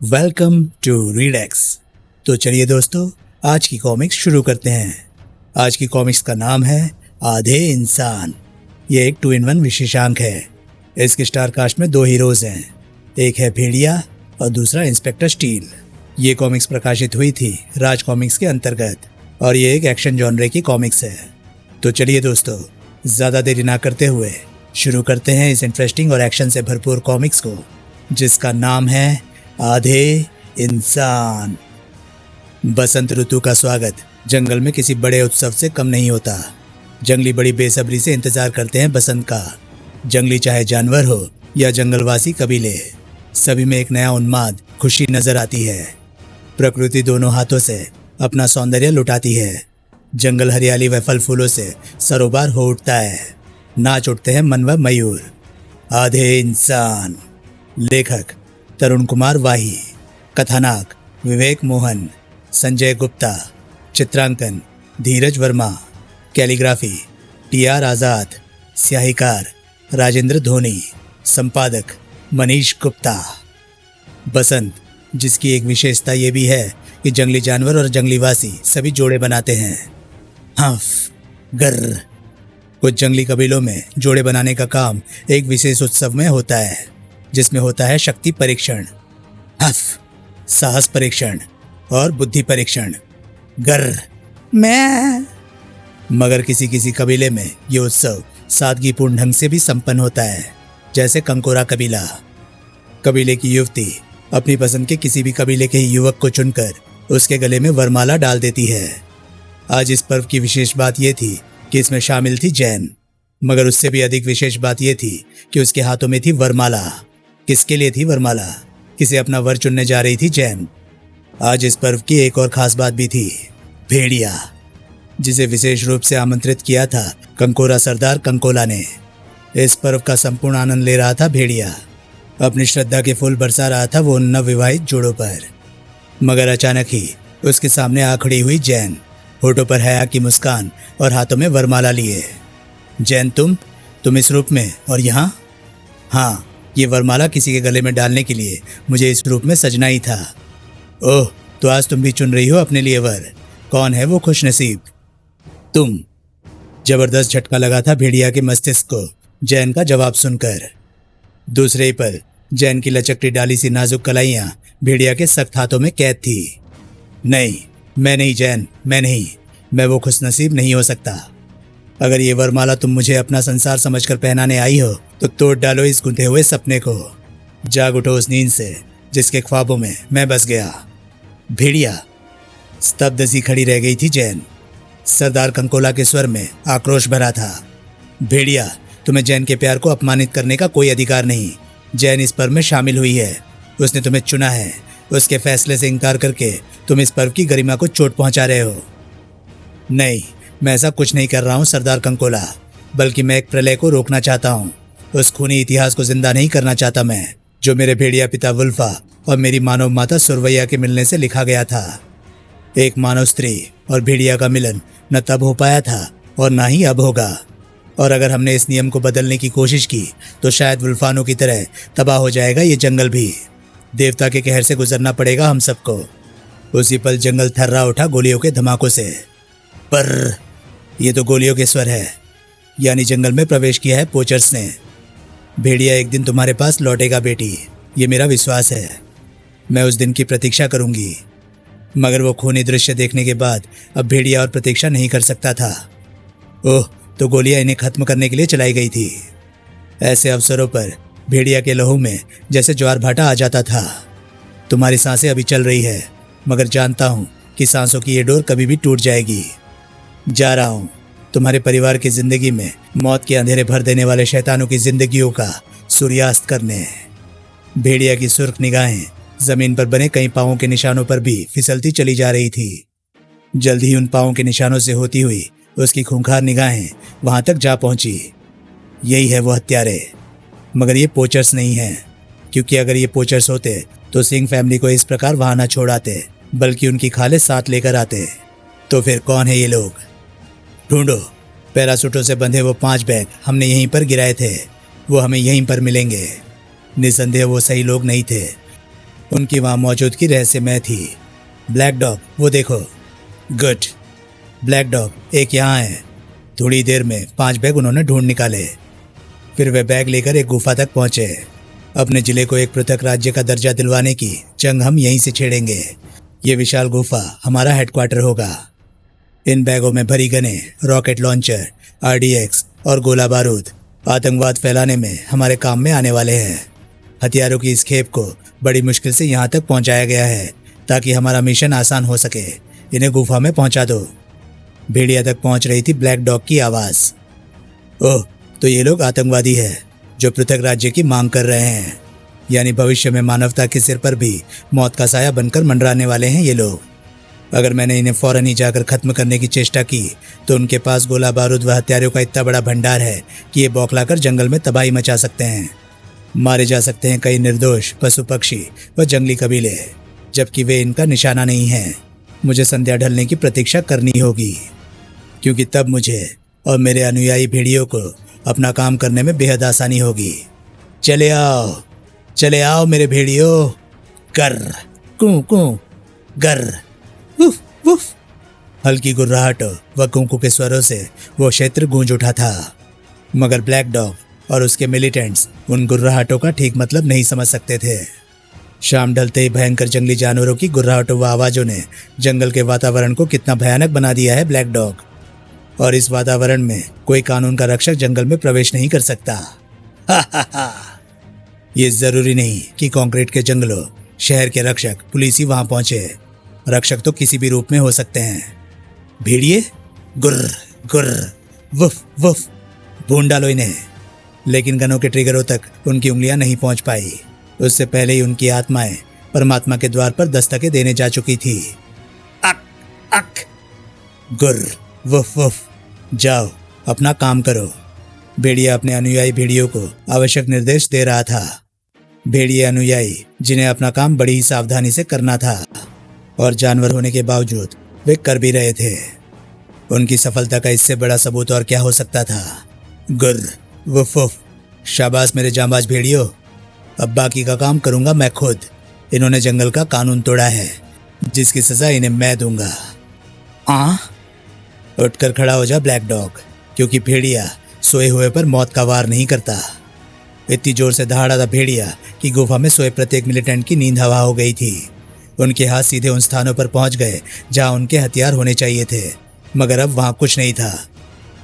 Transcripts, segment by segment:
Welcome to रीडेक्स। तो चलिए दोस्तों, आज की कॉमिक्स शुरू करते हैं। आज की कॉमिक्स का नाम है आधे इंसान। ये एक 2-in-1 विशेषांक है। इसके स्टार कास्ट में 2 हीरोज हैं, एक है भेड़िया और दूसरा इंस्पेक्टर स्टील। ये कॉमिक्स प्रकाशित हुई थी राज कॉमिक्स के अंतर्गत और ये एक एक्शन जॉनरे की कॉमिक्स है। तो चलिए दोस्तों, ज़्यादा देरी ना करते हुए शुरू करते हैं इस इंटरेस्टिंग और एक्शन से भरपूर कॉमिक्स को, जिसका नाम है आधे इंसान। बसंत ऋतु का स्वागत जंगल में किसी बड़े उत्सव से कम नहीं होता। जंगली बड़ी बेसब्री से इंतजार करते हैं बसंत का। जंगली चाहे जानवर हो या जंगलवासी कबीले, सभी में एक नया उन्माद खुशी नजर आती है। प्रकृति दोनों हाथों से अपना सौंदर्य लुटाती है। जंगल हरियाली व फल फूलों से सरोबार हो उठता है। नाच उठते हैं मन व मयूर। आधे इंसान। लेखक तरुण कुमार वाही, कथानक विवेक मोहन, संजय गुप्ता, चित्रांकन धीरज वर्मा, कैलीग्राफी TR आज़ाद, स्याहीकार राजेंद्र धोनी, संपादक मनीष गुप्ता। बसंत, जिसकी एक विशेषता ये भी है कि जंगली जानवर और जंगलीवासी सभी जोड़े बनाते हैं। हफ गर्र। कुछ जंगली कबीलों में जोड़े बनाने का काम एक विशेष उत्सव में होता है, जिसमें होता है शक्ति परीक्षण, हफ साहस परीक्षण और बुद्धि परीक्षण। गर्र मैं। मगर किसी किसी कबीले में ये उत्सव सादगीपूर्ण ढंग से भी संपन्न होता है, जैसे कंकोरा कबीला। कबीले की युवती अपनी पसंद के किसी भी कबीले के युवक को चुनकर उसके गले में वरमाला डाल देती है। आज इस पर्व की विशेष बात यह थी कि इसमें शामिल थी जैन, मगर उससे भी अधिक विशेष बात यह थी कि उसके हाथों में थी वरमाला। किसके लिए थी वरमाला? किसे अपना वर चुनने जा रही थी जैन। आज इस पर्व की एक और खास बात भी थी। भेड़िया, जिसे विशेष रूप से आमंत्रित किया था कंकोरा सरदार कंकोला ने। इस पर्व का संपूर्ण आनंद ले रहा था भेड़िया। अपनी श्रद्धा के फूल बरसा रहा था वो उन नवविवाहित जोड़ों पर। मगर अचानक ही उसके सामने आ खड़ी हुई जैन, होठों पर हया की मुस्कान और हाथों में वरमाला लिए। जैन, तुम इस रूप में और यहाँ? हाँ, ये वरमाला किसी के गले में डालने के लिए मुझे इस रूप में सजना ही था। ओह, तो आज तुम भी चुन रही हो अपने लिए वर। कौन है वो खुशनसीब? तुम। जबरदस्त झटका लगा था भेड़िया के मस्तिष्क को जैन का जवाब सुनकर। दूसरे ही पल जैन की लचकती डाली सी नाजुक कलाइयां भेड़िया के सख्त हाथों में कैद थी। नहीं, मैं नहीं जैन, मैं नहीं। मैं वो खुशनसीब नहीं हो सकता। अगर ये वरमाला तुम मुझे अपना संसार समझकर पहनाने आई हो तो तोड़ डालो इस गुंथे हुए सपने को। जाग उठो उस नींद से जिसके ख्वाबों में मैं बस गया। भेड़िया। स्तब्ध सी खड़ी रह गई थी जैन। सरदार कंकोला के स्वर में आक्रोश भरा था। भेड़िया, तुम्हें जैन के प्यार को अपमानित करने का कोई अधिकार नहीं। जैन इस पर्व में शामिल हुई है, उसने तुम्हें चुना है। उसके फैसले से इनकार करके तुम इस पर्व की गरिमा को चोट पहुंचा रहे हो। नहीं, मैं ऐसा कुछ नहीं कर रहा हूं सरदार कंकोला, बल्कि मैं एक प्रलय को रोकना चाहता हूं। उस खूनी इतिहास को जिंदा नहीं करना चाहता मैं, जो मेरे भेड़िया पिता वुल्फा और मेरी मानव माता सुरवैया के मिलने से लिखा गया था। एक मानव स्त्री और भेड़िया का मिलन न तब हो पाया था और ना ही अब होगा। और अगर हमने इस नियम को बदलने की कोशिश की तो शायद वुल्फानों की तरह तबाह हो जाएगा ये जंगल भी। देवता के कहर से गुजरना पड़ेगा हम सबको। उसी पल जंगल थर्रा उठा गोलियों के धमाकों से। पर ये तो गोलियों के स्वर है, यानी जंगल में प्रवेश किया है पोचर्स ने। भेड़िया एक दिन तुम्हारे पास लौटेगा बेटी, ये मेरा विश्वास है। मैं उस दिन की प्रतीक्षा करूंगी। मगर वो खूनी दृश्य देखने के बाद अब भेड़िया और प्रतीक्षा नहीं कर सकता था। ओह, तो गोलियां इन्हें खत्म करने के लिए चलाई गई थी। ऐसे अवसरों पर भेड़िया के लहू में जैसे ज्वार भाटा आ जाता था। तुम्हारी सांसें अभी चल रही है, मगर जानता हूं कि सांसों की ये डोर कभी भी टूट जाएगी। जा रहा हूं तुम्हारे परिवार की जिंदगी में मौत के अंधेरे भर देने वाले शैतानों की जिंदगियों का सूर्यास्त करने। भेड़िया की सुर्ख निगाहें जमीन पर बने कई पांवों के निशानों पर भी फिसलती चली जा रही थी। जल्द ही उन पांवों के निशानों से होती हुई उसकी खूंखार निगाहें वहां तक जा पहुंची। यही है वो हत्यारे। मगर ये पोचर्स नहीं हैं, क्योंकि अगर ये पोचर्स होते तो सिंह फैमिली को इस प्रकार वहां न छोड़ाते, बल्कि उनकी खाले साथ लेकर आते। तो फिर कौन है ये लोग? ढूंढो। पैरासूटों से बंधे वो 5 बैग हमने यहीं पर गिराए थे, वो हमें यहीं पर मिलेंगे। निसंदेह वो सही लोग नहीं थे। उनकी वहां मौजूदगी रहस्यमय थी। ब्लैक डॉग, वो देखो। गुड। ब्लैक डॉग, एक यहाँ है। थोड़ी देर में 5 बैग उन्होंने ढूंढ निकाले। फिर वे बैग लेकर एक गुफा तक पहुंचे। अपने जिले को एक पृथक राज्य का दर्जा दिलवाने की जंग हम यहीं से छेड़ेंगे। ये विशाल गुफा हमारा हेडक्वार्टर होगा। इन बैगों में भरी गनें, रॉकेट लॉन्चर, RDX और गोला बारूद आतंकवाद फैलाने में हमारे काम में आने वाले हैं। हथियारों की इस खेप को बड़ी मुश्किल से यहाँ तक पहुँचाया गया है ताकि हमारा मिशन आसान हो सके। इन्हें गुफा में पहुँचा दो। भेड़िया तक पहुँच रही थी ब्लैक डॉग की आवाज़। ओह, तो ये लोग आतंकवादी है जो पृथक राज्य की मांग कर रहे हैं। यानी भविष्य में मानवता के सिर पर भी मौत का साया बनकर मंडराने वाले हैं ये लोग। अगर मैंने इन्हें फौरन ही जाकर खत्म करने की चेष्टा की तो उनके पास गोला बारूद व हथियारों का इतना बड़ा भंडार है कि ये बौखलाकर जंगल में तबाही मचा सकते हैं। मारे जा सकते हैं कई निर्दोष पशु पक्षी व जंगली कबीले, जबकि वे इनका निशाना नहीं है। मुझे संध्या ढलने की प्रतीक्षा करनी होगी, क्योंकि तब मुझे और मेरे अनुयायी भेड़ियों को अपना काम करने में बेहद आसानी होगी। चले आओ मेरे भेड़ियों। कर कूं कूं, गर वुफ वुफ। हल्की गुर्राहट व कुंकू के स्वरों से वो क्षेत्र गूंज उठा था, मगर ब्लैक डॉग और उसके मिलिटेंट्स उन गुर्राहटों का ठीक मतलब नहीं समझ सकते थे। शाम ढलते ही भयंकर जंगली जानवरों की गुर्राहटों व आवाज़ों ने जंगल के वातावरण को कितना भयानक बना दिया है ब्लैक डॉग। और इस वातावरण में कोई कानून का रक्षक जंगल में प्रवेश नहीं कर सकता। ये जरूरी नहीं कि कंक्रीट के जंगलों, शहर के रक्षक, पुलिस ही वहां पहुंचे। रक्षक तो किसी भी रूप में हो सकते हैं। भेड़िए, गुर्र गुर्र, वुफ वुफ, भून डालो इन्हें। लेकिन गनों के ट्रिगरों तक उनकी उंगलियां नहीं पहुंच पाई। उससे पहले ही उनकी आत्माएं परमात्मा के द्वार पर दस्तकें देने जा चुकी थी। अक अक, गुर्र वुफ वुफ, जाओ अपना काम करो। भेड़िया अपने अनुयायी भेड़ियों को आवश्यक निर्देश दे रहा था। भेड़िए अनुयायी जिन्हें अपना काम बड़ी ही सावधानी से करना था, और जानवर होने के बावजूद वे कर भी रहे थे। उनकी सफलता का इससे बड़ा सबूत और क्या हो सकता था। गुर्र वुफ वुफ, शाबाश मेरे जांबाज भेड़ियों। अब बाकी का काम करूंगा मैं खुद। इन्होंने जंगल का कानून तोड़ा है, जिसकी सजा इन्हें मैं दूंगा। उठकर खड़ा हो जा ब्लैक डॉग, क्योंकि भेड़िया सोए हुए पर मौत का वार नहीं करता। इतनी जोर से दहाड़ा था भेड़िया कि गुफा में सोए प्रत्येक मिलिटेंट की नींद हवा हो गई थी। उनके हाथ सीधे उन स्थानों पर पहुंच गए जहां उनके हथियार होने चाहिए थे, मगर अब वहां कुछ नहीं था।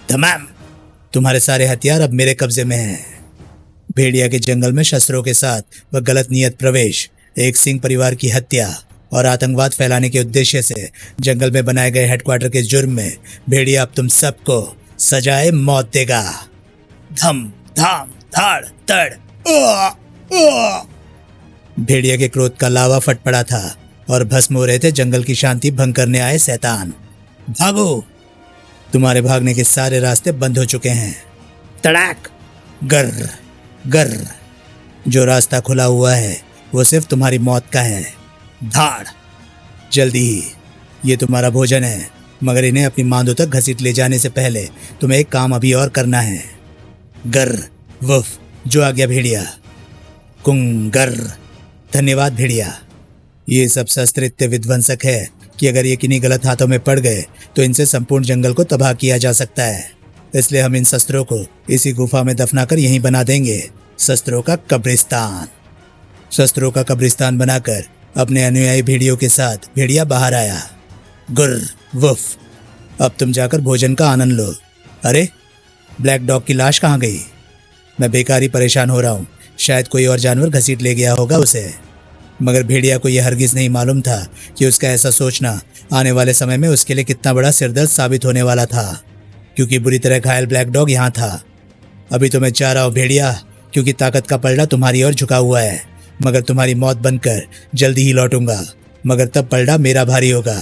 तमाम, तुम्हारे सारे हथियार अब मेरे कब्जे में हैं। भेड़िया के जंगल में शस्त्रों के साथ वह गलत नियत प्रवेश, एक सिंह परिवार की हत्या और आतंकवाद फैलाने के उद्देश्य से जंगल में बनाए गए हेडक्वार्टर के जुर्म में भेड़िया अब तुम सबको सजाए मौत देगा। धम धाम धाड़ तड़। भेड़िया के क्रोध का लावा फट पड़ा था और भस्म हो रहे थे जंगल की शांति भंग करने आए शैतान। भागो, तुम्हारे भागने के सारे रास्ते बंद हो चुके हैं। तड़ाक, गर्र गर्र, जो रास्ता खुला हुआ है वो सिर्फ तुम्हारी मौत का है। धाड़, जल्दी ही, ये तुम्हारा भोजन है, मगर इन्हें अपनी मांदों तक घसीट ले जाने से पहले तुम्हें एक काम अभी और करना है। गर्र वुफ, जो आ गया भेड़िया। कुंग गर्र, धन्यवाद भेड़िया। ये सब शस्त्र इतने विध्वंसक है कि अगर ये किन्हीं गलत हाथों में पड़ गए तो इनसे संपूर्ण जंगल को तबाह किया जा सकता है। इसलिए हम इन शस्त्रों को इसी गुफा में दफनाकर यहीं बना देंगे, शस्त्रों का कब्रिस्तान। शस्त्रों का कब्रिस्तान बनाकर अपने अनुयायी भेड़ियों के साथ भेड़िया बाहर आया। गुर्र वुफ, अब तुम जाकर भोजन का आनंद लो। अरे, ब्लैक डॉग की लाश कहाँ गई? मैं बेकार ही परेशान हो रहा हूँ, शायद कोई और जानवर घसीट ले गया होगा उसे। मगर भेड़िया को यह हरगिज नहीं मालूम था कि उसका ऐसा सोचना आने वाले समय में उसके लिए कितना बड़ा सिरदर्द साबित होने वाला था, क्योंकि बुरी तरह घायल ब्लैक डॉग यहाँ था। अभी तो मैं जा रहा हूँ भेड़िया, क्योंकि ताकत का पलड़ा तुम्हारी ओर झुका हुआ है, मगर तुम्हारी मौत बनकर जल्दी ही लौटूंगा, मगर तब पलड़ा मेरा भारी होगा।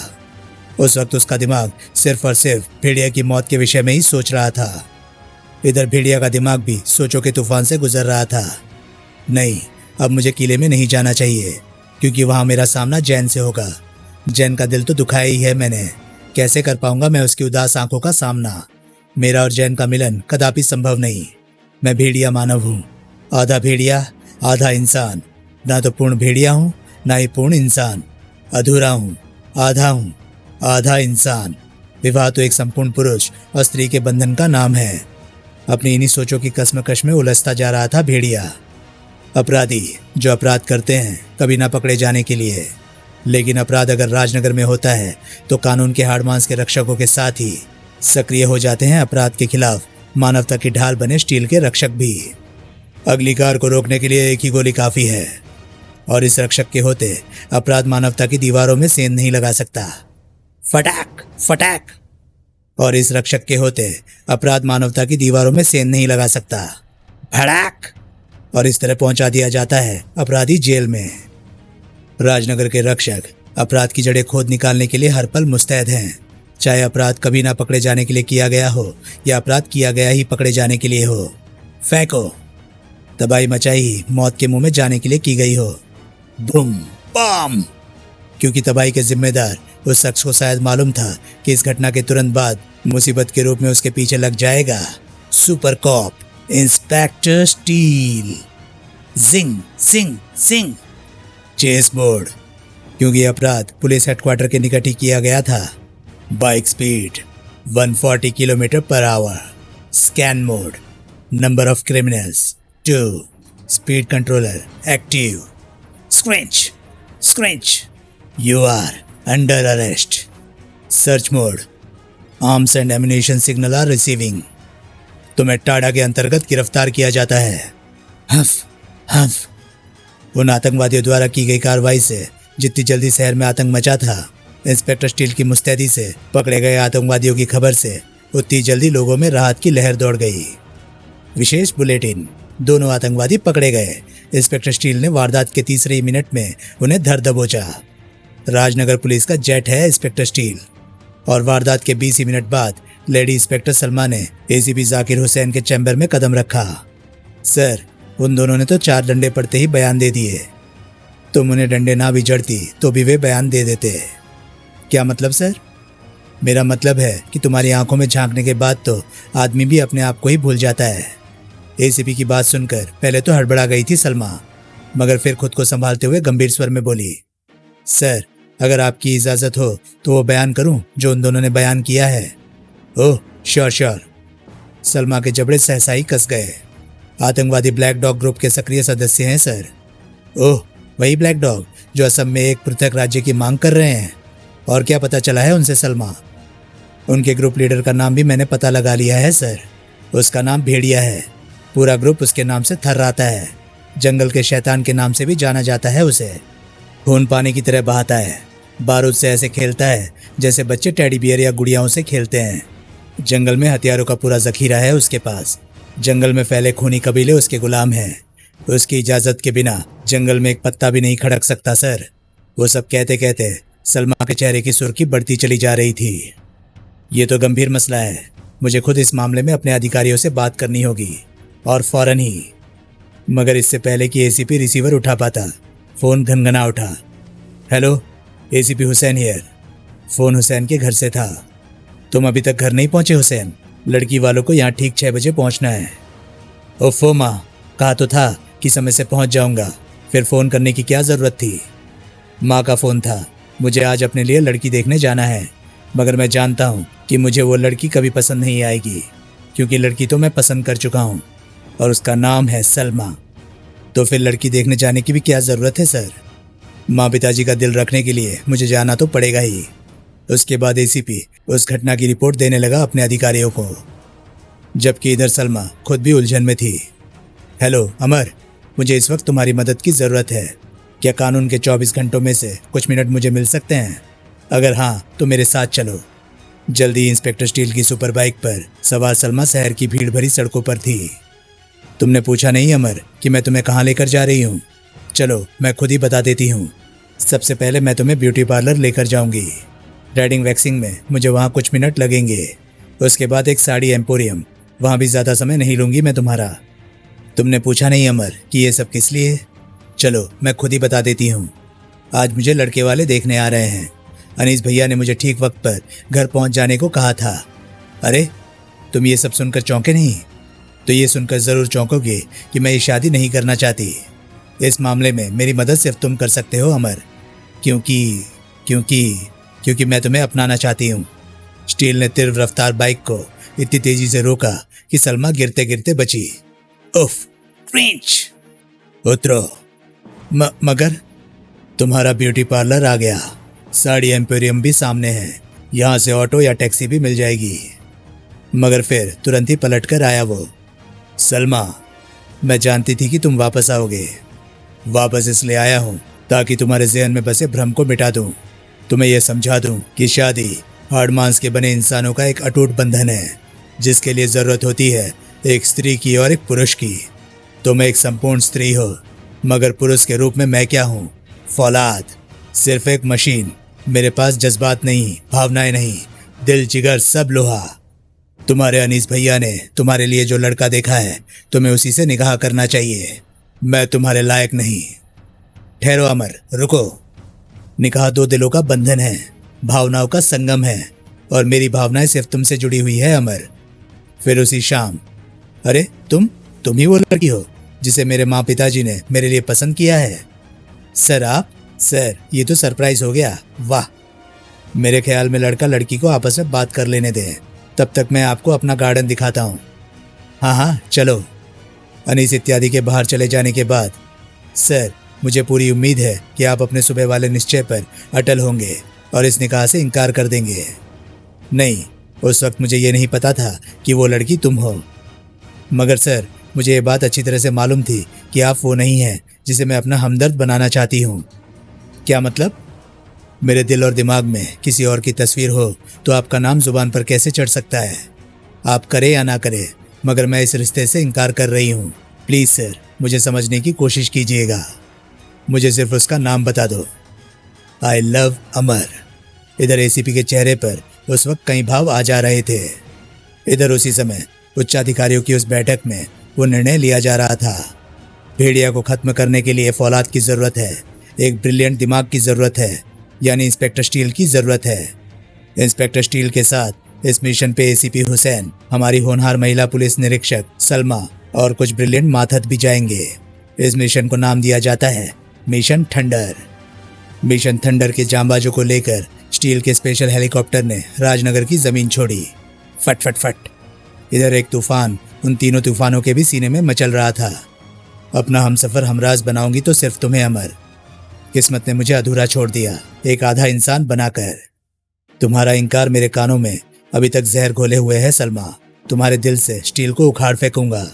उस वक्त उसका दिमाग सिर्फ और सिर्फ भेड़िया की मौत के विषय में ही सोच रहा था। इधर भेड़िया का दिमाग भी सोचों के तूफान से गुजर रहा था। नहीं, अब मुझे किले में नहीं जाना चाहिए, क्योंकि वहाँ मेरा सामना जैन से होगा। जैन का दिल तो दुखाया ही है मैंने, कैसे कर पाऊंगा मैं उसकी उदास आंखों का सामना। मेरा और जैन का मिलन कदापि संभव नहीं। मैं भेड़िया मानव हूँ, आधा भेड़िया आधा इंसान। ना तो पूर्ण भेड़िया हूँ, ना ही पूर्ण इंसान। अधूरा हूँ, आधा हूँ, आधा इंसान। विवाह तो एक संपूर्ण पुरुष और स्त्री के बंधन का नाम है। अपनी इन्हीं सोचों की कश्मकश में उलझता जा रहा था भेड़िया। अपराधी जो अपराध करते हैं कभी ना पकड़े जाने के लिए, लेकिन अपराध अगर राजनगर में होता है तो कानून के हाड़ मांस के रक्षकों के साथ ही सक्रिय हो जाते हैं अपराध के खिलाफ मानवता की ढाल बने स्टील के रक्षक भी। अगली कार को रोकने के लिए एक ही गोली काफी है, और इस रक्षक के होते अपराध मानवता की दीवारों में सेंध नहीं लगा सकता। फटाक फटाक। और इस रक्षक के होते अपराध मानवता की दीवारों में सेंध नहीं लगा सकता। भड़ाक। और इस तरह पहुंचा दिया जाता है अपराधी जेल में। राजनगर के रक्षक अपराध की जड़ें खोद निकालने के लिए हर पल मुस्तैद हैं, चाहे अपराध कभी ना पकड़े जाने के लिए किया गया हो या अपराध किया गया ही पकड़े जाने के लिए हो। फेंको। तबाही मचाई ही मौत के मुंह में जाने के लिए की गई हो। Boom bam. क्योंकि तबाही के जिम्मेदार उस शख्स को शायद मालूम था कि इस घटना के तुरंत बाद मुसीबत के रूप में उसके पीछे लग जाएगा सुपर कॉप इंस्पेक्टर स्टील। जिंग सिंग सिंग। Chess board. क्योंकि अपराध पुलिस हेडक्वार्टर के निकट ही किया गया था। Bike speed 140 kilometre per hour. Scan mode. Number of criminals 2। Speed controller active. Scratch scratch. You are under arrest. Search mode. Arms and ammunition signal are receiving. तुम्हें टाडा के अंतर्गत गिरफ्तार किया जाता है। हफ हफ। उन आतंकवादियों द्वारा की गई कार्रवाई से जितनी जल्दी शहर में आतंक मचा था, इंस्पेक्टर स्टील की मुस्तैदी से पकड़े गए आतंकवादियों की खबर से उतनी जल्दी लोगों में राहत की लहर दौड़ गई। विशेष बुलेटिन। दोनों आतंकवादी पकड़े गए। इंस्पेक्टर स्टील ने वारदात के तीसरे ही मिनट में उन्हें धर दबोचा। राजनगर पुलिस का जेट है इंस्पेक्टर स्टील। और वारदात के 20 ही मिनट बाद लेडी इंस्पेक्टर सलमा ने एसीपी जाकिर हुसैन के चैम्बर में कदम रखा। सर, उन दोनों ने तो 4 डंडे पड़ते ही बयान दे दिए। तुम उन्हें डंडे ना भी जड़ती तो भी वे बयान दे देते। क्या मतलब सर? मेरा मतलब है कि तुम्हारी आंखों में झांकने के बाद तो आदमी भी अपने आप को ही भूल जाता है। एसीपी की बात सुनकर पहले तो हड़बड़ा गई थी सलमा, मगर फिर खुद को संभालते हुए गंभीर स्वर में बोली, सर, अगर आपकी इजाजत हो तो वो बयान करूं जो उन दोनों ने बयान किया है। Oh sure sure. सलमा के जबड़े सहसा ही कस गए। आतंकवादी ब्लैक डॉग ग्रुप के सक्रिय सदस्य हैं सर। ओह, वही ब्लैक डॉग जो असम में एक पृथक राज्य की मांग कर रहे हैं। और क्या पता चला है उनसे सलमा? उनके ग्रुप लीडर का नाम भी मैंने पता लगा लिया है सर। उसका नाम भेड़िया है। पूरा ग्रुप उसके नाम से थर्राता है। जंगल के शैतान के नाम से भी जाना जाता है उसे। खून पानी की तरह बहाता है। बारूद से ऐसे खेलता है जैसे बच्चे टेडी बियर या गुड़ियाओं से खेलते हैं। जंगल में हथियारों का पूरा जखीरा है उसके पास। जंगल में फैले खूनी कबीले उसके गुलाम हैं। उसकी इजाजत के बिना जंगल में एक पत्ता भी नहीं खड़क सकता सर। वो सब कहते कहते सलमा के चेहरे की सुर्खी बढ़ती चली जा रही थी। ये तो गंभीर मसला है। मुझे खुद इस मामले में अपने अधिकारियों से बात करनी होगी, और फौरन ही। मगर इससे पहले कि एसीपी रिसीवर उठा पाता, फोन घनघना उठा। Hello, ACP Hussain here. Phone Hussain के घर से था। तुम अभी तक घर नहीं पहुंचे हुसैन? लड़की वालों को यहाँ ठीक 6 बजे पहुंचना है। ओफो माँ, कहा तो था कि समय से पहुंच जाऊंगा, फिर फोन करने की क्या जरूरत थी? माँ का फोन था। मुझे आज अपने लिए लड़की देखने जाना है, मगर मैं जानता हूँ कि मुझे वो लड़की कभी पसंद नहीं आएगी, क्योंकि लड़की तो मैं पसंद कर चुका हूँ और उसका नाम है सलमा। तो फिर लड़की देखने जाने की भी क्या ज़रूरत है सर? माँ पिताजी का दिल रखने के लिए मुझे जाना तो पड़ेगा ही। उसके बाद एसीपी उस घटना की रिपोर्ट देने लगा अपने अधिकारियों को, जबकि इधर सलमा खुद भी उलझन में थी। हेलो अमर, मुझे इस वक्त तुम्हारी मदद की ज़रूरत है। क्या कानून के 24 घंटों में से कुछ मिनट मुझे मिल सकते हैं? अगर हाँ तो मेरे साथ चलो। जल्दी इंस्पेक्टर स्टील की सुपर बाइक पर सवार सलमा शहर की भीड़ भरी सड़कों पर थी। तुमने पूछा नहीं अमर कि मैं तुम्हें कहाँ लेकर जा रही हूँ? चलो मैं खुद ही बता देती हूँ। सबसे पहले मैं तुम्हें ब्यूटी पार्लर लेकर जाऊँगी। रेडिंग वैक्सिंग में मुझे वहाँ कुछ मिनट लगेंगे। उसके बाद एक साड़ी एम्पोरियम, वहाँ भी ज़्यादा समय नहीं लूँगी मैं तुम्हारा। तुमने पूछा नहीं अमर कि ये सब किस लिए? चलो मैं खुद ही बता देती हूँ। आज मुझे लड़के वाले देखने आ रहे हैं। अनीस भैया ने मुझे ठीक वक्त पर घर पहुँच जाने को कहा था। अरे, तुम ये सब सुनकर चौंके नहीं? तो ये सुनकर ज़रूर चौंकोगे कि मैं ये शादी नहीं करना चाहती। इस मामले में मेरी मदद सिर्फ तुम कर सकते हो अमर, क्योंकि क्योंकि क्योंकि मैं तुम्हें अपनाना चाहती हूँ। स्टील ने तीव्र रफ्तार बाइक को इतनी तेजी से रोका कि सलमा गिरते गिरते बची। उफ, क्रिंच। उतरो। मगर तुम्हारा ब्यूटी पार्लर आ गया, साड़ी एम्पोरियम भी सामने है, यहाँ से ऑटो या टैक्सी भी मिल जाएगी। मगर फिर तुरंत ही पलट कर आया वो। सलमा, मैं जानती थी कि तुम वापस आओगे। वापस इसलिए आया हूँ ताकि तुम्हारे ज़हन में बसे भ्रम को मिटा दूँ, तुम्हें यह समझा दूँ कि शादी हाड़ मांस के बने इंसानों का एक अटूट बंधन है, जिसके लिए ज़रूरत होती है एक स्त्री की और एक पुरुष की। तुम एक संपूर्ण स्त्री हो, मगर पुरुष के रूप में मैं क्या हूँ? फौलाद, सिर्फ एक मशीन। मेरे पास जज्बात नहीं, भावनाएं नहीं, दिल जिगर सब लोहा। तुम्हारे अनीस भैया ने तुम्हारे लिए जो लड़का देखा है, तुम्हें उसी से निकाह करना चाहिए। मैं तुम्हारे लायक नहीं। ठहरो अमर, रुको। निकाह दो दिलों का बंधन है, भावनाओं का संगम है, और मेरी भावनाएं सिर्फ तुमसे जुड़ी हुई है अमर। फिर उसी शाम, अरे तुम ही वो लड़की हो जिसे मेरे माँ पिताजी ने मेरे लिए पसंद किया है। सर आप? सर, ये तो सरप्राइज हो गया। वाह। मेरे ख्याल में लड़का लड़की को आपस में बात कर लेने दें, तब तक मैं आपको अपना गार्डन दिखाता हूँ। हाँ, चलो। अनीस इत्यादि के बाहर चले जाने के बाद, सर, मुझे पूरी उम्मीद है कि आप अपने सुबह वाले निश्चय पर अटल होंगे और इस निकाह से इनकार कर देंगे। नहीं, उस वक्त मुझे ये नहीं पता था कि वो लड़की तुम हो। मगर सर, मुझे ये बात अच्छी तरह से मालूम थी कि आप वो नहीं हैं जिसे मैं अपना हमदर्द बनाना चाहती हूँ। क्या मतलब? मेरे दिल और दिमाग में किसी और की तस्वीर हो तो आपका नाम जुबान पर कैसे चढ़ सकता है? आप करे या ना करे, मगर मैं इस रिश्ते से इनकार कर रही हूँ। प्लीज़ सर, मुझे समझने की कोशिश कीजिएगा। मुझे सिर्फ उसका नाम बता दो। आई लव अमर। इधर एसीपी के चेहरे पर उस वक्त कई भाव आ जा रहे थे। इधर उसी समय उच्चाधिकारियों की उस बैठक में वो निर्णय लिया जा रहा था। भेड़िया को खत्म करने के लिए फौलाद की ज़रूरत है, एक ब्रिलियंट दिमाग की ज़रूरत है, यानी इंस्पेक्टर स्टील की ज़रूरत है। इंस्पेक्टर स्टील के साथ इस मिशन पे एसीपी हुसैन, हमारी होनहार महिला पुलिस निरीक्षक सलमा और कुछ ब्रिलियंट माथत भी जाएंगे। इस मिशन को नाम दिया जाता है मिशन थंडर। मिशन थंडर के जांबाजों को लेकर स्टील के स्पेशल हेलीकॉप्टर ने राजनगर की ज़मीन छोड़ी। फट फट फट। इधर एक तूफान उन तीनों तूफानों के भी सीने में मचल रहा था। अपना हमसफ़र हमराज बनाऊंगी तो सिर्फ तुम्हें अमर। किस्मत ने मुझे अधूरा छोड़ दिया, एक आधा इंसान बनाकर। तुम्हारा इनकार मेरे कानों में अभी तक जहर घोले हुए है सलमा। तुम्हारे दिल से स्टील को उखाड़ फेंकूंगा,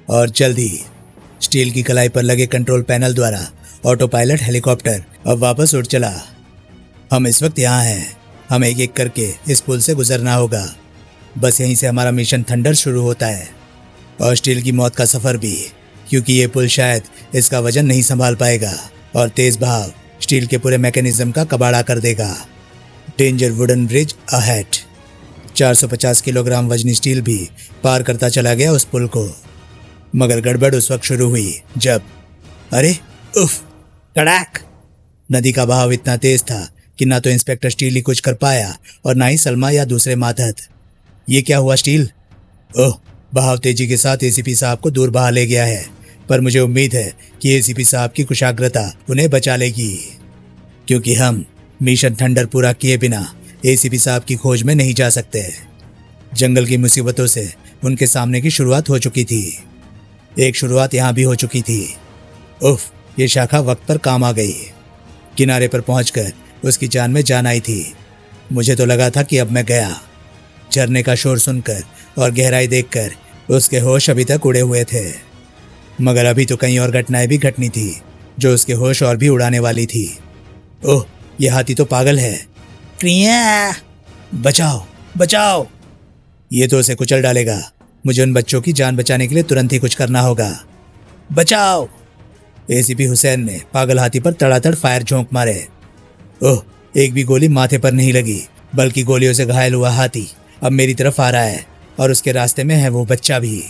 और जल्द ही स्टील की कलाई पर लगे कंट्रोल पैनल द्वारा ऑटो पायलट हेलीकॉप्टर अब वापस उड़ चला। हम इस वक्त यहाँ हैं, हम एक एक करके इस पुल से गुजरना होगा। बस यहीं से हमारा मिशन थंडर शुरू होता है, और स्टील की मौत का सफ़र भी, क्योंकि ये पुल शायद इसका वजन नहीं संभाल पाएगा और तेज बहाव स्टील के पूरे मैकेनिज्म का कबाड़ा कर देगा। Danger wooden bridge ahead. 450 kilogram वजनी स्टील भी पार करता चला गया उस पुल को। मगर गड़बड़ उस वक्त शुरू हुई जब, अरे उफ, कड़ाक। नदी का बहाव इतना तेज था कि ना तो इंस्पेक्टर स्टील ही कुछ कर पाया और ना ही सलमा या दूसरे मातहत। ये क्या हुआ स्टील? ओह, बहाव तेजी के साथ एसीपी साहब को दूर बहा ले गया है, पर मुझे उम्मीद है कि एसीपी साहब की कुशाग्रता उन्हें बचा लेगी, क्योंकि हम मिशन थंडर पूरा किए बिना एसीपी साहब की खोज में नहीं जा सकते। जंगल की मुसीबतों से उनके सामने की शुरुआत हो चुकी थी। एक शुरुआत यहाँ भी हो चुकी थी। उफ, ये शाखा वक्त पर काम आ गई। किनारे पर पहुंचकर उसकी जान में जान आई थी। मुझे तो लगा था कि अब मैं गया। झरने का शोर सुनकर और गहराई देखकर उसके होश अभी तक उड़े हुए थे, मगर अभी तो कई और घटनाएं भी घटनी थी जो उसके होश और भी उड़ाने वाली थी। ओह, ये हाथी तो पागल है। क्रिया, बचाओ बचाओ, ये तो उसे कुचल डालेगा। मुझे उन बच्चों की जान बचाने के लिए तुरंत ही कुछ करना होगा। बचाओ। एसीपी हुसैन ने पागल हाथी पर तड़ातड़ फायर झोंक मारे। ओह, एक भी गोली माथे पर नहीं लगी, बल्कि गोलियों से घायल हुआ हाथी अब मेरी तरफ आ रहा है, और उसके रास्ते में है वो बच्चा भी।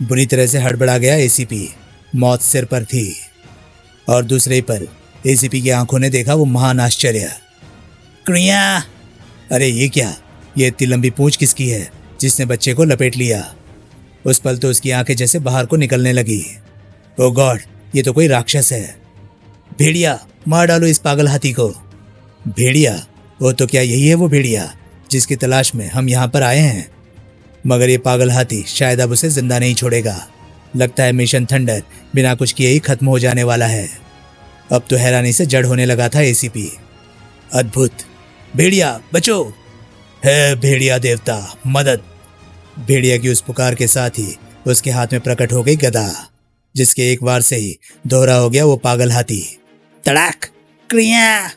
बुरी तरह से हड़बड़ा गया एसीपी। मौत सिर पर थी, और दूसरे पर एसीपी की आंखों ने देखा वो महान आश्चर्य। क्रिया, अरे ये क्या? ये इतनी लंबी पूंछ किसकी है जिसने बच्चे को लपेट लिया? उस पल तो उसकी आंखें जैसे बाहर को निकलने लगी। ओ गॉड, ये तो कोई राक्षस है। भेड़िया, मार डालो इस पागल हाथी को। भेड़िया? वो तो क्या यही है वो भेड़िया जिसकी तलाश में हम यहाँ पर आए हैं? मगर ये पागल हाथी शायद अब उसे जिंदा नहीं छोड़ेगा। लगता है मिशन थंडर बिना कुछ किए ही खत्म हो जाने वाला है। अब तो हैरानी से जड़ होने लगा था एसीपी। अद्भुत। भेड़िया बचो, है भेड़िया देवता मदद। भेड़िया की उस पुकार के साथ ही उसके हाथ में प्रकट हो गई गदा, जिसके एक बार से ही दोहरा हो गया वो पागल हाथी। तड़ाक क्रिया।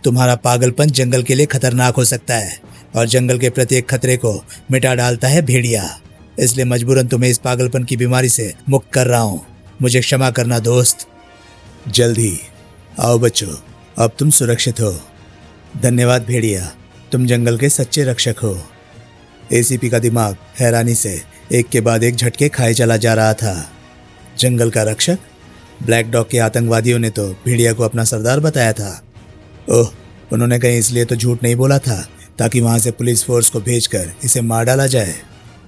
तुम्हारा पागलपन जंगल के लिए खतरनाक हो सकता है और जंगल के प्रत्येक खतरे को मिटा डालता है भेड़िया। इसलिए मजबूरन तुम्हें इस पागलपन की बीमारी से मुक्त कर रहा हूं। मुझे क्षमा करना दोस्त। जल्दी आओ बच्चों, अब तुम सुरक्षित हो। धन्यवाद भेड़िया, तुम जंगल के सच्चे रक्षक हो। एसीपी का दिमाग हैरानी से एक के बाद एक झटके खाए चला जा रहा था। जंगल का रक्षक? ब्लैक डॉग के आतंकवादियों ने तो भेड़िया को अपना सरदार बताया था। ओह, उन्होंने कहीं इसलिए तो झूठ नहीं बोला था ताकि वहां से पुलिस फोर्स को भेजकर इसे मार डाला जाए,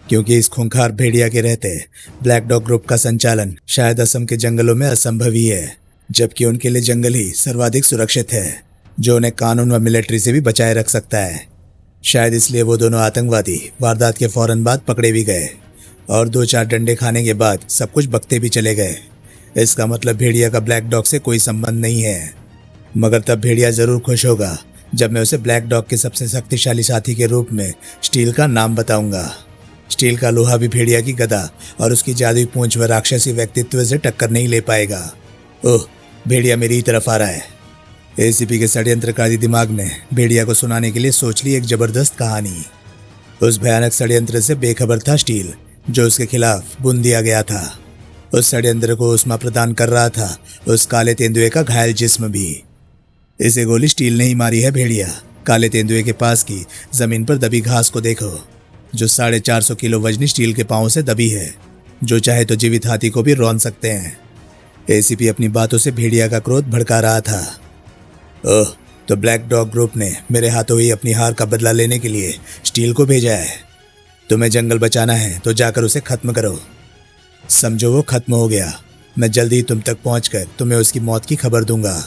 क्योंकि इस खूंखार भेड़िया के रहते ब्लैक डॉग ग्रुप का संचालन शायद असम के जंगलों में असंभव ही है, जबकि उनके लिए जंगल ही सर्वाधिक सुरक्षित है, जो उन्हें कानून व मिलिट्री से भी बचाए रख सकता है। शायद इसलिए वो दोनों आतंकवादी वारदात के फौरन बाद पकड़े भी गए और 2-4 डंडे खाने के बाद सब कुछ बकते भी चले गए। इसका मतलब भेड़िया का ब्लैक डॉग से कोई संबंध नहीं है। मगर तब भेड़िया जरूर खुश होगा जब मैं उसे ब्लैक डॉग के सबसे शक्तिशाली साथी के रूप में स्टील का नाम बताऊंगा। स्टील का लोहा भी भेड़िया की गदा और उसकी जादुई पूंछ व राक्षसी व्यक्तित्व से टक्कर नहीं ले पाएगा। ओह, भेड़िया मेरी ही तरफ आ रहा है। एसीपी के षड्यंत्रकारी दिमाग ने भेड़िया को सुनाने के लिए सोच ली एक जबरदस्त कहानी। उस भयानक षड्यंत्र से बेखबर था स्टील, जो उसके खिलाफ बुन दिया गया था। उस षड्यंत्र को उस्मा प्रदान कर रहा था उस काले तेंदुए का घायल जिस्म भी। इसे गोली स्टील ने ही मारी है भेड़िया। काले तेंदुए के पास की जमीन पर दबी घास को देखो, जो 450 किलो वजनी स्टील के पांव से दबी है, जो चाहे तो जीवित हाथी को भी रौंद सकते हैं। एसीपी अपनी बातों से भेड़िया का क्रोध भड़का रहा था। ओह, तो ब्लैक डॉग ग्रुप ने मेरे हाथों ही अपनी हार का बदला लेने के लिए स्टील को भेजा है। तुम्हें जंगल बचाना है तो जाकर उसे खत्म करो। समझो वो खत्म हो गया। मैं जल्दी ही तुम तक पहुंचकर तुम्हें उसकी मौत की खबर दूंगा।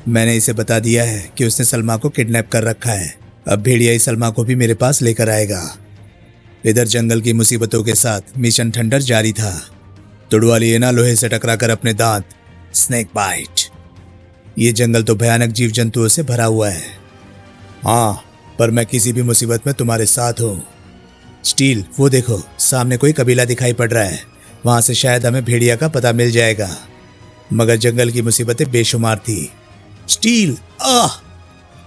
मैंने इसे बता दिया है कि उसने सलमा को किडनैप कर रखा है। अब भेड़िया ही सलमा को भी मेरे पास लेकर आएगा। इधर जंगल की मुसीबतों के साथ मिशन थंडर जारी था। तुड़वा लिए ना लोहे से टकराकर अपने दांत। Snake bite. ये जंगल तो भयानक जीव जंतुओं से भरा हुआ है। हाँ, पर मैं किसी भी मुसीबत में तुम्हारे साथ हूँ। स्टील, वो देखो सामने कोई कबीला दिखाई पड़ रहा है। वहां से शायद हमें भेड़िया का पता मिल जाएगा। मगर जंगल की मुसीबतें बेशुमार थी। स्टील, आह!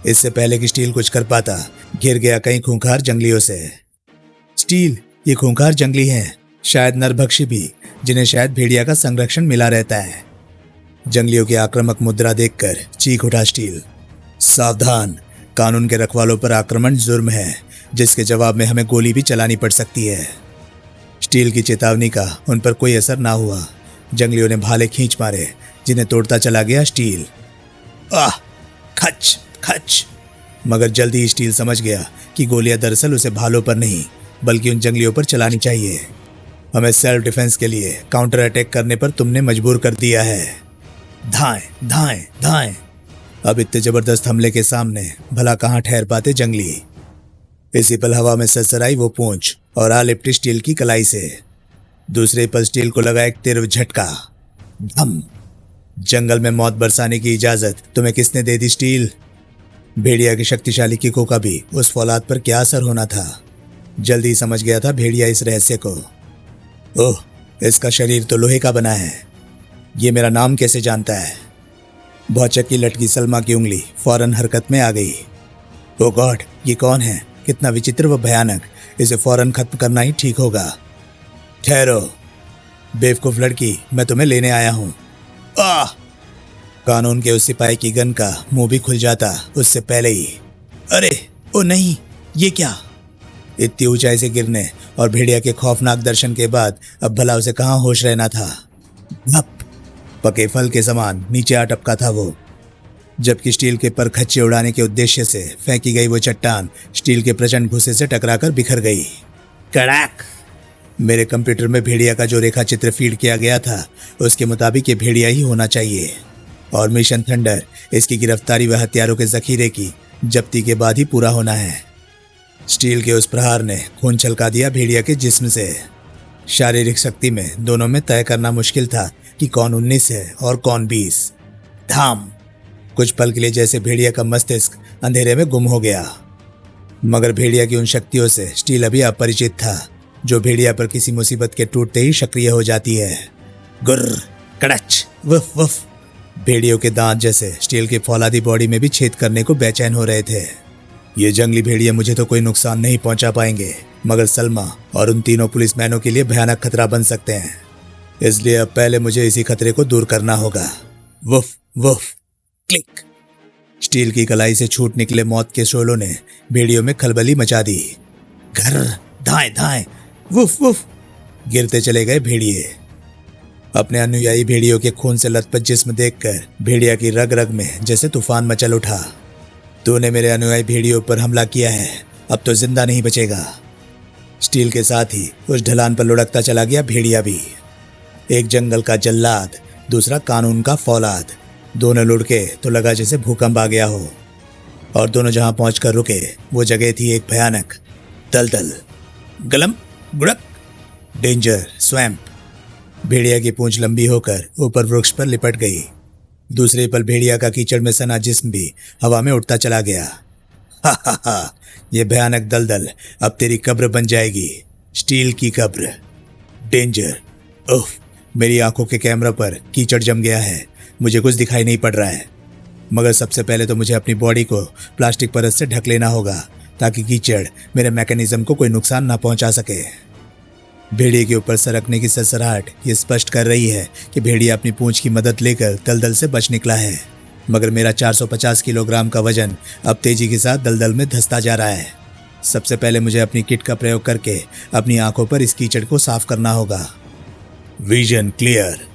इससे पहले कि स्टील कुछ कर पाता, घिर गया कई खूंखार जंगलियों से। स्टील, ये खूंखार जंगली हैं, शायद नरभक्षी भी, जिन्हें शायद भेड़िया का संरक्षण मिला रहता है। जंगलियों की आक्रामक मुद्रा देखकर चीख उठा स्टील। सावधान, कानून के रखवालों पर आक्रमण जुर्म है, जिसके जवाब में हमें गोली भी चलानी पड़ सकती है। स्टील की चेतावनी का उन पर कोई असर ना हुआ। जंगलियों ने भाले खींच मारे, जिन्हें तोड़ता चला गया स्टील। आह! खच खच। मगर जल्दी ही स्टील समझ गया कि गोलियां दरअसल उसे भालों पर नहीं बल्कि उन जंगलियों पर चलानी चाहिए। हमें सेल्फ डिफेंस के लिए काउंटर अटैक करने पर तुमने मजबूर कर दिया है। धाएं धाएं धाएं। अब इतने जबरदस्त हमले के सामने भला कहाँ ठहर पाते जंगली। इसी पल हवा में सरसराई वो पूंछ और आ लिपटी स्टील की कलाई से। दूसरे पल स्टील को लगा एक तीव्र झटका। धम। जंगल में मौत बरसाने की इजाजत तुम्हें किसने दे दी स्टील? भेड़िया की शक्तिशाली किकों का भी उस फौलाद पर क्या असर होना था। जल्दी समझ गया था भेड़िया इस रहस्य को। ओह, इसका शरीर तो लोहे का बना है। ये मेरा नाम कैसे जानता है? भौचक की लटकी सलमा की उंगली फौरन हरकत में आ गई। ओ गॉड, ये कौन है? कितना विचित्र व भयानक। इसे फौरन खत्म करना ही ठीक होगा। ठहरो बेवकूफ लड़की, मैं तुम्हें लेने आया हूं। आह! कानून के उस सिपाही की गन का मुंह भी खुल जाता उससे पहले ही। अरे ओ नहीं, ये क्या? इतनी ऊंचाई से गिरने और भेड़िया के खौफनाक दर्शन के बाद अब भला उसे कहाँ होश रहना था। धप! पके फल के समान नीचे आ टपका था वो, जबकि स्टील के पर खच्चे उड़ाने के उद्देश्य से फेंकी गई वो चट्टान स्टील के प्रचंड घुसे से टकराकर बिखर गई। कड़ाक! मेरे कंप्यूटर में भेड़िया का जो रेखा चित्र फीड किया गया था उसके मुताबिक ये भेड़िया ही होना चाहिए और मिशन थंडर इसकी गिरफ्तारी व हथियारों के जखीरे की जब्ती के बाद ही पूरा होना है। स्टील के उस प्रहार ने खून छलका दिया भेड़िया के जिस्म से। शारीरिक शक्ति में दोनों में तय करना मुश्किल था कि कौन 19 है और कौन 20। धाम! कुछ पल के लिए जैसे भेड़िया का मस्तिष्क अंधेरे में गुम हो गया, मगर भेड़िया की उन शक्तियों से स्टील अभी अपरिचित था जो भेड़िया पर किसी मुसीबत के टूटते ही सक्रिय हो जाती है। गुर्र, कड़च, वुफ वुफ। भेड़ियों के दांत जैसे स्टील की फौलादी बॉडी में भी छेद करने को बेचैन हो रहे थे। ये जंगली भेड़िया मुझे तो कोई नुकसान नहीं पहुंचा पाएंगे, मगर सलमा और उन तीनों पुलिसमैनों के लिए भयानक खतरा बन सकते हैं। इसलिए अब पहले मुझे इसी खतरे को दूर करना होगा। Woof woof, click. स्टील की कलाई से छूट निकले मौत के शोलों ने भेड़ियों में खलबली मचा दी। घर, धाएं धाएं, वुफ वुफ। गिरते चले गए भेड़िए। अपने अनुयायी भेड़ियों के खून से लथपथ जिस्म देखकर भेड़िया की रग रग में जैसे तूफान मचल उठा। तूने मेरे अनुयायी भेड़ियों पर हमला किया है, अब तो जिंदा नहीं बचेगा। स्टील के साथ ही उस ढलान पर लुढ़कता चला गया भेड़िया भी। एक जंगल का जल्लाद, दूसरा कानून का फौलाद। दोनों लुढ़के तो लगा जैसे भूकंप आ गया हो, और दोनों जहां पहुंचकर रुके वो जगह थी एक भयानक दलदल। गलम गुड़क, डेंजर, स्वैम्प। भेड़िया की पूंछ लंबी होकर ऊपर वृक्ष पर लिपट गई। दूसरे पल भेड़िया का कीचड़ में सना जिस्म भी हवा में उड़ता चला गया। हा हा हा, ये भयानक दलदल अब तेरी कब्र बन जाएगी, स्टील की कब्र। डेंजर। उफ, मेरी आंखों के कैमरा पर कीचड़ जम गया है, मुझे कुछ दिखाई नहीं पड़ रहा है। मगर सबसे पहले तो मुझे अपनी बॉडी को प्लास्टिक परत से ढक लेना होगा ताकि कीचड़ मेरे मैकेनिज्म को कोई नुकसान ना पहुंचा सके। भेड़िए के ऊपर सरकने की सरसराहट ये स्पष्ट कर रही है कि भेड़िया अपनी पूंछ की मदद लेकर दलदल से बच निकला है, मगर मेरा 450 किलोग्राम का वजन अब तेजी के साथ दलदल में धंसता जा रहा है। सबसे पहले मुझे अपनी किट का प्रयोग करके अपनी आंखों पर इस कीचड़ को साफ करना होगा। विजन क्लियर,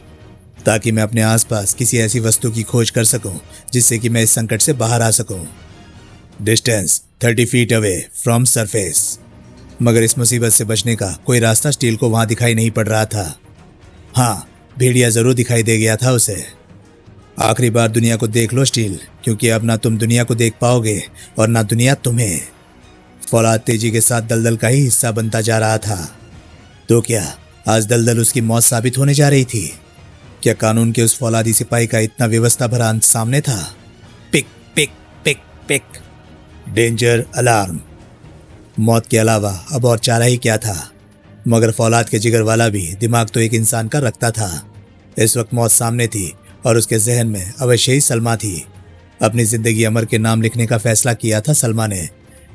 ताकि मैं अपने आसपास किसी ऐसी वस्तु की खोज कर सकूं जिससे कि मैं इस संकट से बाहर आ सकूं। Distance 30 feet away from surface. मगर इस मुसीबत से बचने का कोई रास्ता स्टील को वहां दिखाई नहीं पड़ रहा था। हाँ, भेड़िया जरूर दिखाई दे गया था उसे। आखिरी बार दुनिया को देख लो स्टील, क्योंकि अब ना तुम दुनिया को देख पाओगे और ना दुनिया तुम्हें। फौलाद तेजी के साथ दलदल का ही हिस्सा बनता जा रहा था। तो क्या आज दलदल उसकी मौत साबित होने जा रही थी? क्या कानून के उस फौलादी सिपाही का इतना व्यवस्था भरा अंत सामने था? पिक पिक पिक पिक। Danger alarm. मौत के अलावा अब और चारा ही क्या था? मगर फौलाद के जिगर वाला भी दिमाग तो एक इंसान का रखता था। इस वक्त मौत सामने थी और उसके जहन में अवश्य ही सलमा थी। अपनी जिंदगी अमर के नाम लिखने का फैसला किया था सलमा ने।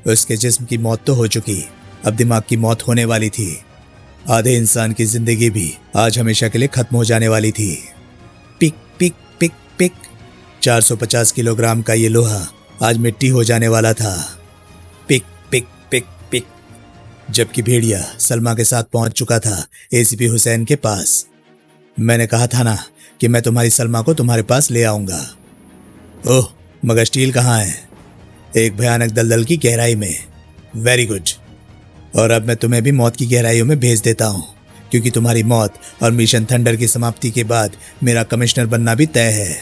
उसके जिस्म की मौत तो हो चुकी, अब दिमाग की मौत होने वाली थी। आधे इंसान की जिंदगी भी आज हमेशा के लिए खत्म हो जाने वाली थी। पिक पिक पिक पिक। 450 किलोग्राम का ये लोहा आज मिट्टी हो जाने वाला था। पिक पिक पिक पिक। जबकि भेड़िया सलमा के साथ पहुंच चुका था एसीपी हुसैन के पास। मैंने कहा था ना कि मैं तुम्हारी सलमा को तुम्हारे पास ले आऊंगा। ओह, मगर स्टील कहाँ है? एक भयानक दलदल की गहराई में। Very good. और अब मैं तुम्हें भी मौत की गहराइयों में भेज देता हूं, क्योंकि तुम्हारी मौत और मिशन थंडर की समाप्ति के बाद मेरा कमिश्नर बनना भी तय है।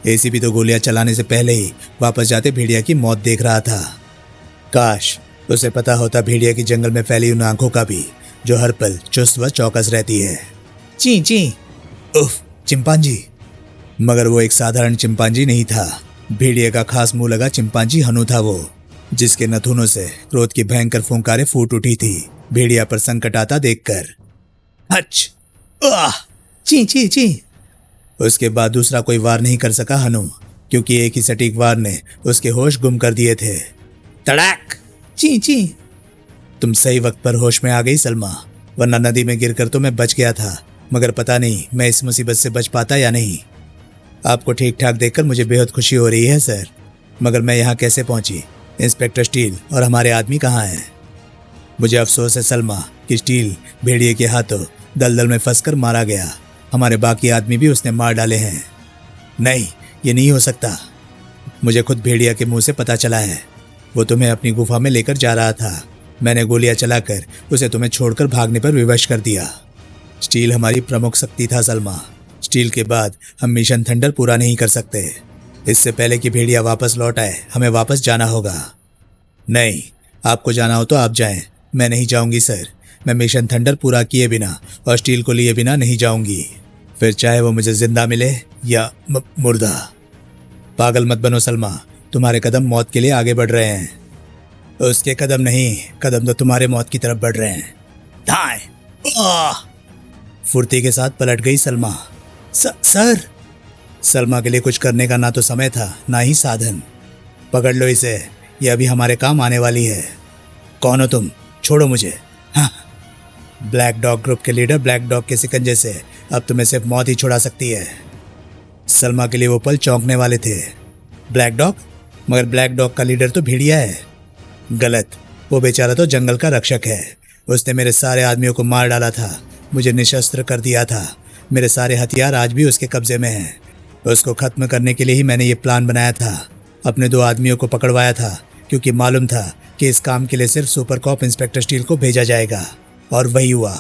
एसीपी तो गोलियां चलाने से पहले ही वापस जाते भेड़िया की मौत देख रहा था। काश उसे पता होता भेड़िया की जंगल में फैली उन आंखों का भी, जो हर पल चुस्त व चौकस रहती है। ची ची। उफ, चिंपांजी। मगर वो एक साधारण चिंपांजी नहीं था। भेड़िया का खास मुंह लगा चिंपांजी हनु था वो, जिसके नथुनों से क्रोध की भयंकर फुंकारें फूट उठी थी भेड़िया पर संकट आता देखकर। हच, आह, ची ची ची। उसके बाद दूसरा कोई वार नहीं कर सका हनु, क्योंकि एक ही सटीक वार ने उसके होश गुम कर दिए थे। तड़ाक, ची ची। तुम सही वक्त पर होश में आ गई सलमा, वरना नदी में गिरकर तो मैं बच गया था, मगर पता नहीं मैं इस मुसीबत से बच पाता या नहीं। आपको ठीक ठाक देखकर मुझे बेहद खुशी हो रही है सर, मगर मैं यहाँ कैसे पहुंची? इंस्पेक्टर स्टील और हमारे आदमी कहाँ हैं? मुझे अफसोस है सलमा कि स्टील भेड़िए के हाथों दलदल में फंसकर मारा गया। हमारे बाकी आदमी भी उसने मार डाले हैं। नहीं, ये नहीं हो सकता। मुझे खुद भेड़िया के मुंह से पता चला है। वो तुम्हें अपनी गुफा में लेकर जा रहा था मैंने गोलियां चलाकर उसे तुम्हें छोड़कर भागने पर विवश कर दिया। स्टील हमारी प्रमुख शक्ति था सलमा। स्टील के बाद हम मिशन थंडर पूरा नहीं कर सकते। इससे पहले कि भेड़िया वापस लौट आए हमें वापस जाना होगा। नहीं, आपको जाना हो तो आप जाएं, मैं नहीं जाऊंगी सर। मैं मिशन थंडर पूरा किए बिना और स्टील को लिए बिना नहीं जाऊंगी, फिर चाहे वो मुझे जिंदा मिले या मुर्दा। पागल मत बनो सलमा, तुम्हारे कदम मौत के लिए आगे बढ़ रहे हैं। उसके कदम नहीं, कदम तो तुम्हारे मौत की तरफ बढ़ रहे हैं। दाएं। फुर्ती के साथ पलट गई सलमा। सर। सलमा के लिए कुछ करने का ना तो समय था ना ही साधन। पकड़ लो इसे, यह अभी हमारे काम आने वाली है। कौन हो तुम? छोड़ो मुझे। हाँ। ब्लैक डॉग ग्रुप के लीडर ब्लैक डॉग के शिकंजे से अब तुम्हें सिर्फ मौत ही छुड़ा सकती है। सलमा के लिए वो पल चौंकने वाले थे। Black dog? मगर ब्लैक डॉग का लीडर तो भेड़िया है। गलत, वो बेचारा तो जंगल का रक्षक है। उसने मेरे सारे आदमियों को मार डाला था, मुझे निशस्त्र कर दिया था। मेरे सारे हथियार आज भी उसके कब्जे में हैं। उसको खत्म करने के लिए ही मैंने ये प्लान बनाया था। अपने 2 आदमियों को पकड़वाया था क्योंकि मालूम था कि इस काम के लिए सिर्फ सुपर कॉप इंस्पेक्टर स्टील को भेजा जाएगा, और वही हुआ।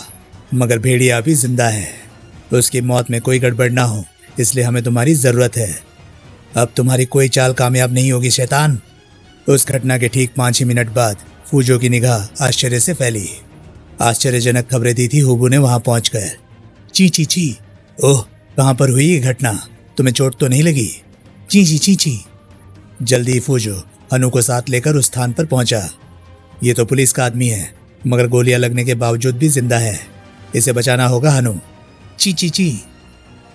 मगर भेड़िया अभी जिंदा है। उसकी मौत में कोई गड़बड़ ना हो, इसलिए हमें तुम्हारी ज़रूरत है। अब तुम्हारी कोई चाल कामयाब नहीं होगी शैतान। उस घटना के ठीक 5 ही मिनट बाद फूजो की निगाह आश्चर्य से फैली। आश्चर्यजनक खबरें दी थी हुबू ने वहां पहुंचकर। ची ची ची। ओह, कहाँ पर हुई ये घटना? तुम्हें चोट तो नहीं लगी? ची ची ची ची। जल्दी फूजो अनु को साथ लेकर उस स्थान पर पहुंचा। ये तो पुलिस का आदमी है, मगर गोलियां लगने के बावजूद भी जिंदा है। इसे बचाना होगा अनु। ची ची ची।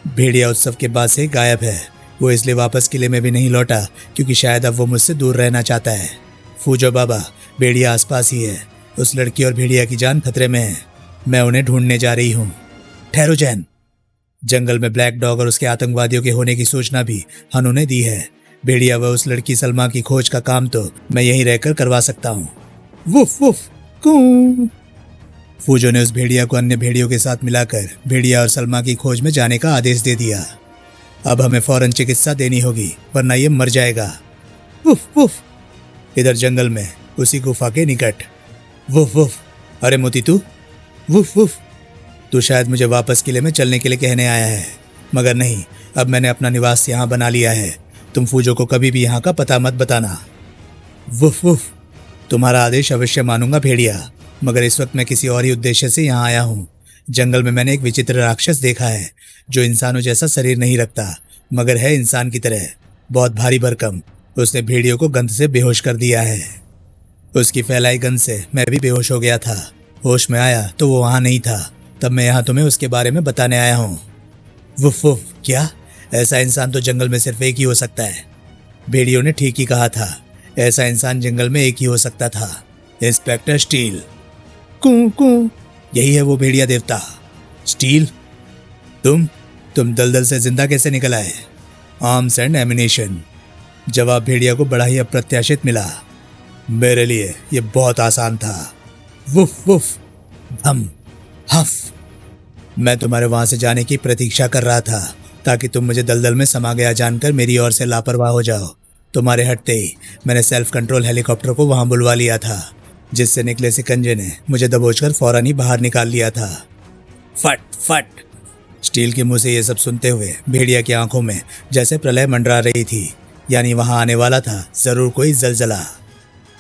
भेड़िया उत्सव के बाद से गायब है। वो इसलिए वापस किले में भी नहीं लौटा क्योंकि शायद अब वो मुझसे दूर रहना चाहता है। फूजो बाबा, भेड़िया आसपास ही है। उस लड़की और भेड़िया की जान खतरे में है। मैं उन्हें ढूंढने जा रही हूँ। ठहरो जैन। जंगल में ब्लैक डॉग और उसके आतंकवादियों के होने की सूचना भी हनु ने दी है। भेड़िया व उस लड़की सलमा की खोज का काम तो मैं यहीं रहकर करवा सकता हूँ। वुफ वुफ कू। फूजो ने उस भेड़िया को अन्य भेड़ियों के साथ मिलाकर भेड़िया और सलमा की खोज में जाने का आदेश दे दिया। अब हमें फौरन चिकित्सा देनी होगी, वरना ये मर जाएगा। Woof woof. इधर जंगल में उसी गुफा के निकट। Woof woof. अरे मोती तू? Woof woof. तू शायद मुझे वापस किले में चलने के लिए कहने आया है, मगर नहीं, अब मैंने अपना निवास यहाँ बना लिया है। तुम फूजो को कभी भी यहाँ का पता मत बताना। Woof woof. तुम्हारा आदेश अवश्य मानूंगा भेड़िया, मगर इस वक्त मैं किसी और ही उद्देश्य से यहाँ आया हूँ। जंगल में मैंने एक विचित्र राक्षस देखा है जो इंसानों जैसा शरीर नहीं रखता, मगर है इंसान की तरह, बहुत भारी भरकम। उसने भेड़ियों को गंध से बेहोश कर दिया है। उसकी फैलाई गंध से मैं भी बेहोश हो गया था। होश में आया तो वो वहाँ नहीं था, तब मैं यहाँ तुम्हें उसके बारे में बताने आया हूँ। Woof woof. क्या? ऐसा इंसान तो जंगल में सिर्फ एक ही हो सकता है। भेड़ियों ने ठीक ही कहा था, ऐसा इंसान जंगल में एक ही हो सकता था, इंस्पेक्टर स्टील। कू कू। यही है वो भेड़िया देवता। स्टील? तुम दलदल से जिंदा कैसे निकल आए? Arms and ammunition. जवाब भेड़िया को बड़ा ही अप्रत्याशित मिला। मेरे लिए यह बहुत आसान था। Woof woof. धम हफ। मैं तुम्हारे वहां से जाने की प्रतीक्षा कर रहा था ताकि तुम मुझे दलदल में समा गया जानकर मेरी ओर से लापरवाह हो जाओ। तुम्हारे हटते ही मैंने सेल्फ कंट्रोल हेलीकॉप्टर को वहां बुलवा लिया था, जिससे निकले शिकंजे ने मुझे दबोचकर फौरन ही बाहर निकाल लिया था। फट फट। स्टील के मुंह से यह सब सुनते हुए भेड़िया की आंखों में जैसे प्रलय मंडरा रही थी, यानी वहां आने वाला था जरूर कोई जलजला।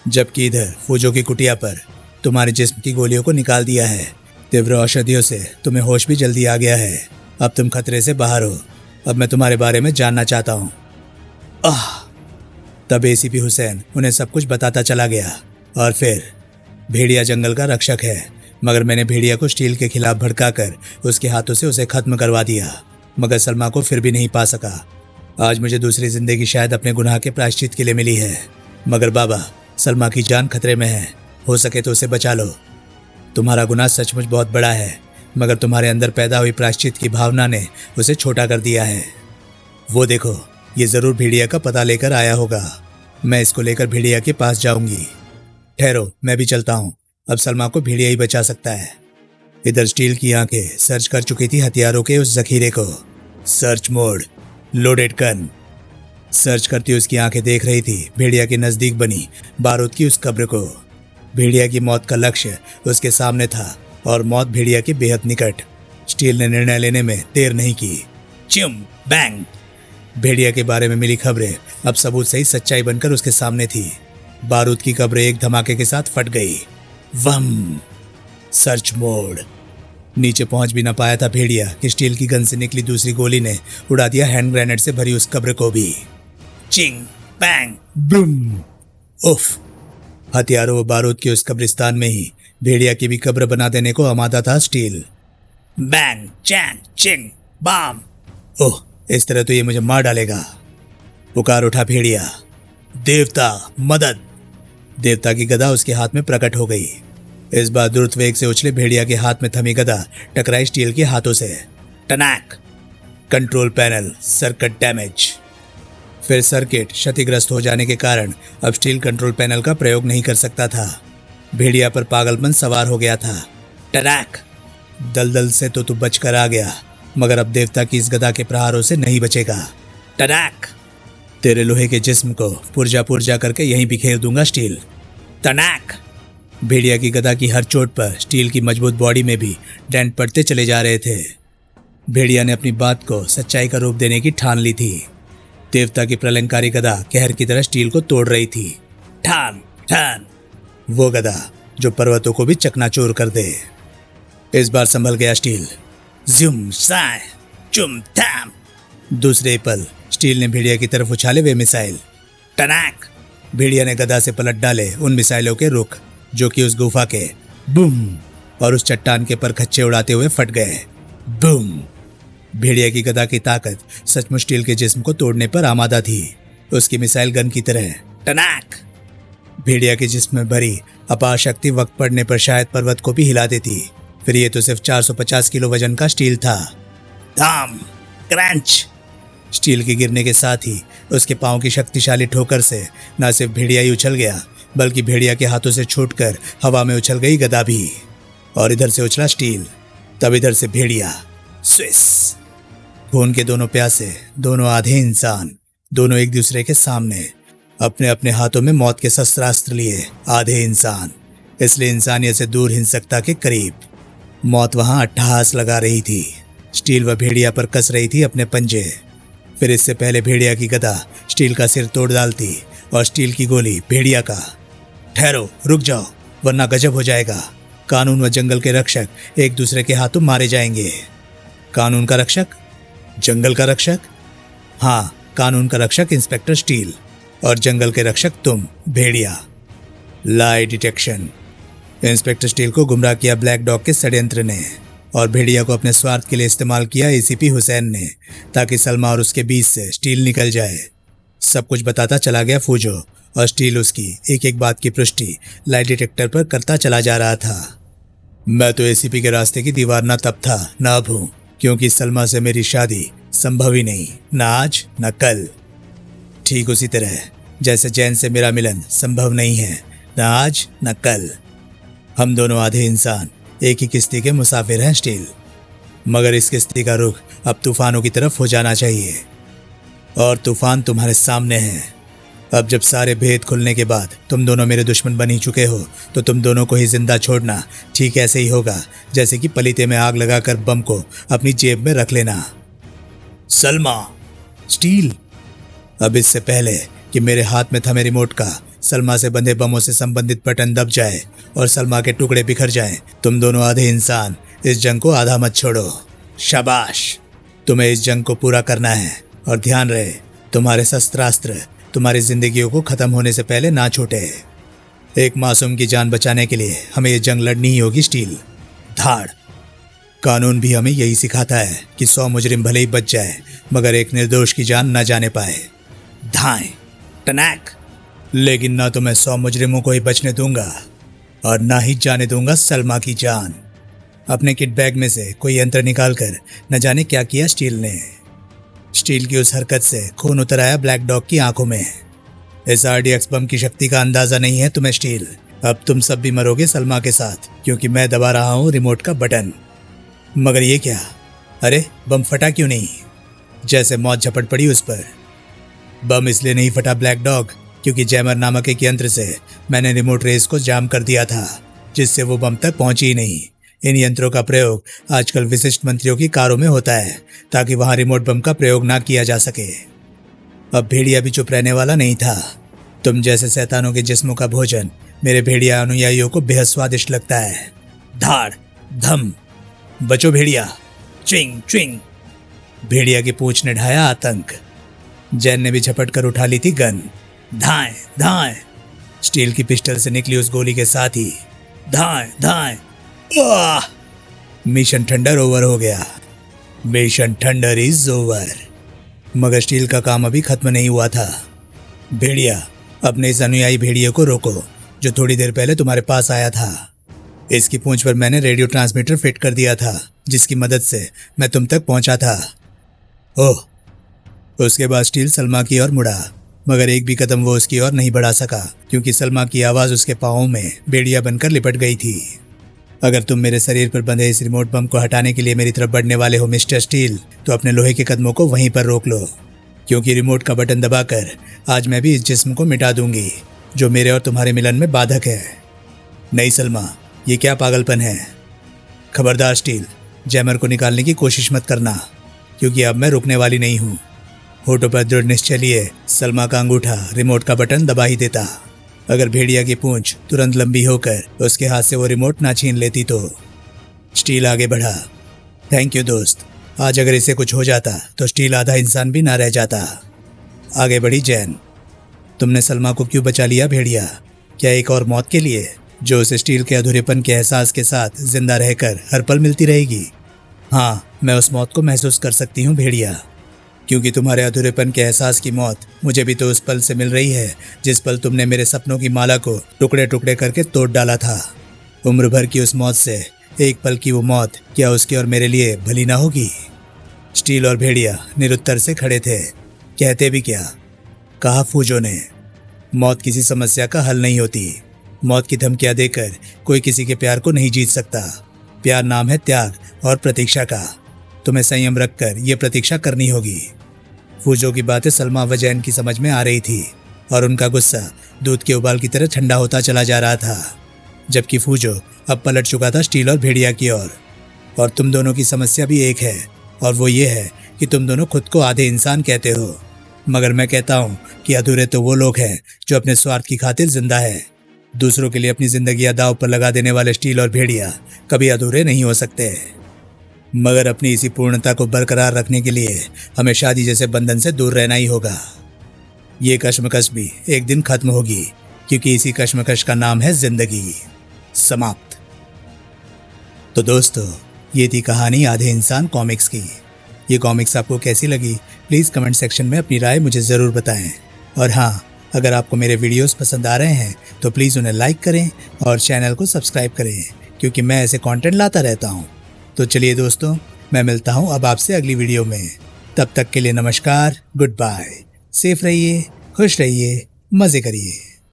जबकि इधर फूजो की कुटिया पर तुम्हारे जिस्म की गोलियों को निकाल दिया है। तीव्र औषधियों से तुम्हें होश भी जल्दी आ गया है। अब तुम खतरे से बाहर हो। अब मैं तुम्हारे बारे में जानना चाहता हूँ। तब एसीपी हुसैन उन्हें सब कुछ बताता चला गया। और फिर भेड़िया जंगल का रक्षक है, मगर मैंने भेड़िया को स्टील के खिलाफ भड़काकर उसके हाथों से उसे खत्म करवा दिया, मगर सलमा को फिर भी नहीं पा सका। आज मुझे दूसरी जिंदगी शायद अपने गुनाह के प्रायश्चित के लिए मिली है, मगर बाबा, सलमा की जान खतरे में है। हो सके तो उसे बचा लो। तुम्हारा गुनाह सचमुच बहुत बड़ा है, मगर तुम्हारे अंदर पैदा हुई प्रायश्चित की भावना ने उसे छोटा कर दिया है। वो देखो, ये जरूर भेड़िया का पता लेकर आया होगा। मैं इसको लेकर भेड़िया के पास जाऊंगी। ठहरो, मैं भी चलता हूँ। अब सलमा को भेड़िया ही बचा सकता है। इधर स्टील की आंखें सर्च कर चुकी थी हथियारों के उस जखीरे को। Search mode, loaded gun. Search करती उसकी आंखें देख रही थी भेड़िया के नजदीक बनी बारूद की उस कब्र को। भेड़िया की मौत का लक्ष्य उसके सामने था और मौत भेड़िया के बेहद निकट। स्टील ने निर्णय लेने में देर नहीं की। चिम बैंग। भेड़िया के बारे में मिली खबरें अब सबूत सही सच्चाई बनकर उसके सामने थी। बारूद की कब्रें एक धमाके के साथ फट गई। वम। Search mode. नीचे पहुंच भी न पाया था भेड़िया कि स्टील की गन से निकली दूसरी गोली ने उड़ा दिया हैंड ग्रेनेड से भरी उस कब्र को भी। चिंग बैंग ब्रूम। उफ। हथियारों व बारूद के उस कब्रिस्तान में ही भेड़िया की भी कब्र बना देने को आमादा था स्टील। बैंग चैन चिंग बाम। ओह, इस तरह तो ये मुझे मार डालेगा। पुकार उठा भेड़िया। देवता मदद। देवता की गदा उसके हाथ में प्रकट हो गई। इस बार द्रुत वेग से उछले भेड़िया के हाथ में थमी गदा टकराई स्टील के हाथों से। टनैक। Control panel circuit damage. फिर सर्किट क्षतिग्रस्त हो जाने के कारण अब स्टील कंट्रोल पैनल का प्रयोग नहीं कर सकता था। भेड़िया पर पागलपन सवार हो गया था। टनैक। दलदल से तो तू बचकर आ गया, मगर अब देवता की इस गदा के प्रहारों से नहीं बचेगा। टनैक। तेरे लोहे के जिस्म को पुर्जा पुर्जा करके यहीं बिखेर दूंगा स्टील। टनैक। भेड़िया की गदा की हर चोट पर स्टील की मजबूत बॉडी में भी डेंट पड़ते चले जा रहे थे। भेड़िया ने अपनी बात को सच्चाई का रूप देने की ठान ली थी। देवता की प्रलंकारी गदा कहर की तरह स्टील को तोड़ रही थी। ठान ठान। वो गदा जो पर्वतों को भी चकनाचूर कर दे। इस बार संभल गया स्टील। ज्यूम साय चुम थाम। दूसरे पल स्टील ने भेड़िया की तरफ उछाले वे मिसाइल। टनैक। भेड़िया ने गदा से पलट डाले उन मिसाइलों के रुख जो कि उस गुफा के बूम और उस चट्टान के पर खच्चे उड़ाते हुए फट गए। बूम। भेड़िया की गदा की ताकत सचमुच स्टील के जिस्म को तोड़ने पर आमादा थी, उसकी मिसाइल गन की तरह। टनैक। भेड़िया के जिस्म में भरी अपार शक्ति वक्त पड़ने पर शायद पर्वत को भी हिला देती, फिर ये तो सिर्फ 450 किलो वजन का स्टील था। धाम क्रंच। स्टील के गिरने के साथ ही उसके पांव की शक्तिशाली ठोकर से न सिर्फ भेड़िया ही उछल गया, बल्कि भेड़िया के हाथों से छूटकर हवा में उछल गई गदा भी। और इधर से उछला स्टील, तब इधर से भेड़िया। स्विस। खून के दोनों प्यासे, दोनों आधे इंसान, दोनों एक दूसरे के सामने, अपने अपने हाथों में मौत के शस्त्रास्त्र लिए आधे इंसान, इसलिए इंसानियत से दूर हिंसकता के करीब। मौत वहां अट्टहास लगा रही थी। स्टील व भेड़िया पर कस रही थी अपने पंजे। फिर इससे पहले भेड़िया की गदा स्टील का सिर तोड़ डालती और स्टील की गोली भेड़िया का। ठहरो, रुक जाओ, वरना गजब हो जाएगा। कानून व जंगल के रक्षक एक दूसरे के हाथों मारे जाएंगे। कानून का रक्षक? जंगल का रक्षक? हाँ, कानून का रक्षक इंस्पेक्टर स्टील और जंगल के रक्षक तुम भेड़िया। लाई डिटेक्शन। इंस्पेक्टर स्टील को गुमराह किया ब्लैक डॉग के षड्यंत्र ने और भेड़िया को अपने स्वार्थ के लिए इस्तेमाल किया एसीपी हुसैन ने, ताकि सलमा और उसके बीच से स्टील निकल जाए। सब कुछ बताता चला गया फूजो और स्टील उसकी एक एक बात की पुष्टि लाई डिटेक्टर पर करता चला जा रहा था। मैं तो एसीपी के रास्ते की दीवार न तब था न अब हूं, क्योंकि सलमा से मेरी शादी संभव ही नहीं, न आज न कल। ठीक उसी तरह जैसे जैन से मेरा मिलन संभव नहीं है, न आज न कल। हम दोनों आधे इंसान एक ही किश्ती के मुसाफिर हैं स्टील, मगर इस किश्ती का रुख अब तूफानों की तरफ हो जाना चाहिए और तूफान तुम्हारे सामने है। अब जब सारे भेद खुलने के बाद तुम दोनों मेरे दुश्मन बन ही चुके हो, तो तुम दोनों को ही जिंदा छोड़ना ठीक ऐसे ही होगा जैसे कि पलीते में आग लगाकर बम को अपनी जेब में रख लेना। सलमा। स्टील। अब इससे पहले कि मेरे हाथ में थमे रिमोट का सलमा से बंधे बमों से संबंधित बटन दब जाए और सलमा के टुकड़े बिखर जाएं, तुम दोनों आधे इंसान इस जंग को आधा मत छोड़ो। शाबाश, तुम्हें इस जंग को पूरा करना है और ध्यान रहे तुम्हारे शस्त्रास्त्र तुम्हारी जिंदगियों को खत्म होने से पहले ना छूटे। एक मासूम की जान बचाने के लिए हमें ये जंग लड़नी ही होगी स्टील। धाड़। कानून भी हमें यही सिखाता है कि 100 मुजरिम भले ही बच जाए, मगर एक निर्दोष की जान न जाने पाए। धाएं। टनैक। लेकिन ना तो मैं 100 मुजरिमों को ही बचने दूंगा और ना ही जाने दूंगा सलमा की जान। अपने किट बैग में से कोई यंत्र निकालकर न जाने क्या किया स्टील ने। स्टील की उस हरकत से खून उतर आया ब्लैक डॉग की आंखों में। इस आरडीएक्स बम की शक्ति का अंदाजा नहीं है तुम्हें स्टील। अब तुम सब भी मरोगे सलमा के साथ, क्योंकि मैं दबा रहा हूं रिमोट का बटन। मगर ये क्या? अरे बम फटा क्यों नहीं? जैसे मौत झपट पड़ी उस पर। बम इसलिए नहीं फटा ब्लैक डॉग क्योंकि जैमर नामक एक यंत्र से मैंने रिमोट रेस को जाम कर दिया था, जिससे वो बम तक पहुंची ही नहीं। इन यंत्रों का प्रयोग आजकल विशिष्ट मंत्रियों की कारों में होता है, ताकि वहां रिमोट बम का प्रयोग ना किया जा सके। अब भेड़िया भी चुप रहने वाला नहीं था। तुम जैसे शैतानों के जिस्मों का भोजन मेरे भेड़िया अनुयायियों को बेहद स्वादिष्ट लगता है। धाड़ धम, बचो भेड़िया, च्विंग च्विंग। भेड़िया की पूंछ ने ढाया आतंक। जैन ने भी झपट कर उठा ली थी गन। धाएं धाएं, स्टील की पिस्टल से निकली उस गोली के साथ ही धाएं धाएं। आह! मिशन थंडर ओवर हो गया। Mission thunder is over. मगर स्टील का काम अभी खत्म नहीं हुआ था। भेड़िया, अपने इस अनुयायी भेड़िए को रोको जो थोड़ी देर पहले तुम्हारे पास आया था। इसकी पूंछ पर मैंने रेडियो ट्रांसमीटर फिट कर दिया था, जिसकी मदद से मैं तुम तक पहुंचा था। ओह! उसके बाद स्टील सलमा की ओर मुड़ा, मगर एक भी कदम वो उसकी ओर नहीं बढ़ा सका, क्योंकि सलमा की आवाज उसके पांवों में बेड़िया बनकर लिपट गई थी। अगर तुम मेरे शरीर पर बंधे इस रिमोट बम को हटाने के लिए मेरी तरफ बढ़ने वाले हो मिस्टर स्टील, तो अपने लोहे के कदमों को वहीं पर रोक लो, क्योंकि रिमोट का बटन दबाकर आज मैं भी इस जिस्म को मिटा दूंगी जो मेरे और तुम्हारे मिलन में बाधक है। नहीं सलमा, ये क्या पागलपन है। खबरदार स्टील, जैमर को निकालने की कोशिश मत करना, क्योंकि अब मैं रुकने वाली नहीं हूँ। होठों पर दृढ़ निश्चय लिए सलमा का अंगूठा रिमोट का बटन दबा ही देता। अगर भेड़िया की पूंछ तुरंत लंबी होकर उसके हाथ से वो रिमोट ना छीन लेती तो। स्टील आगे बढ़ा। थैंक यू दोस्त, आज अगर इसे कुछ हो जाता तो स्टील आधा इंसान भी ना रह जाता। आगे बढ़ी जैन। तुमने सलमा को क्यों बचा लिया भेड़िया? क्या एक और मौत के लिए, जो उस स्टील के अधूरेपन के एहसास के साथ जिंदा रहकर हर पल मिलती रहेगी? हाँ, मैं उस मौत को महसूस कर सकती हूँ भेड़िया, क्योंकि तुम्हारे अधूरेपन के एहसास की मौत मुझे भी तो उस पल से मिल रही है जिस पल तुमने मेरे सपनों की माला को टुकड़े टुकड़े करके तोड़ डाला था। उम्र भर की उस मौत से एक पल की वो मौत क्या उसकी और मेरे लिए भली ना होगी? स्टील और भेड़िया निरुत्तर से खड़े थे। कहते भी क्या? कहा फूजो ने, मौत किसी समस्या का हल नहीं होती। मौत की धमकियां देकर कोई किसी के प्यार को नहीं जीत सकता। प्यार नाम है त्याग और प्रतीक्षा का। तुम्हें संयम रखकर यह प्रतीक्षा करनी होगी। फूजो की बातें सलमा व जैन की समझ में आ रही थी और उनका गुस्सा दूध के उबाल की तरह ठंडा होता चला जा रहा था, जबकि फूजो अब पलट चुका था स्टील और भेड़िया की ओर। और तुम दोनों की समस्या भी एक है, और वो ये है कि तुम दोनों खुद को आधे इंसान कहते हो, मगर मैं कहता हूँ कि अधूरे तो वो लोग हैं जो अपने स्वार्थ की खातिर जिंदा है। दूसरों के लिए अपनी जिंदगी दांव पर लगा देने वाले स्टील और भेड़िया कभी अधूरे नहीं हो सकते। मगर अपनी इसी पूर्णता को बरकरार रखने के लिए हमें शादी जैसे बंधन से दूर रहना ही होगा। ये कश्मकश भी एक दिन खत्म होगी, क्योंकि इसी कश्मकश का नाम है जिंदगी। समाप्त। तो दोस्तों, ये थी कहानी आधे इंसान कॉमिक्स की। ये कॉमिक्स आपको कैसी लगी प्लीज़ कमेंट सेक्शन में अपनी राय मुझे ज़रूर बताएं। और हाँ, अगर आपको मेरे वीडियोस पसंद आ रहे हैं तो प्लीज़ उन्हें लाइक करें और चैनल को सब्सक्राइब करें, क्योंकि मैं ऐसे कंटेंट लाता रहता हूँ। तो चलिए दोस्तों, मैं मिलता हूँ अब आपसे अगली वीडियो में। तब तक के लिए नमस्कार, गुड बाय। सेफ रहिए, खुश रहिए, मज़े करिए।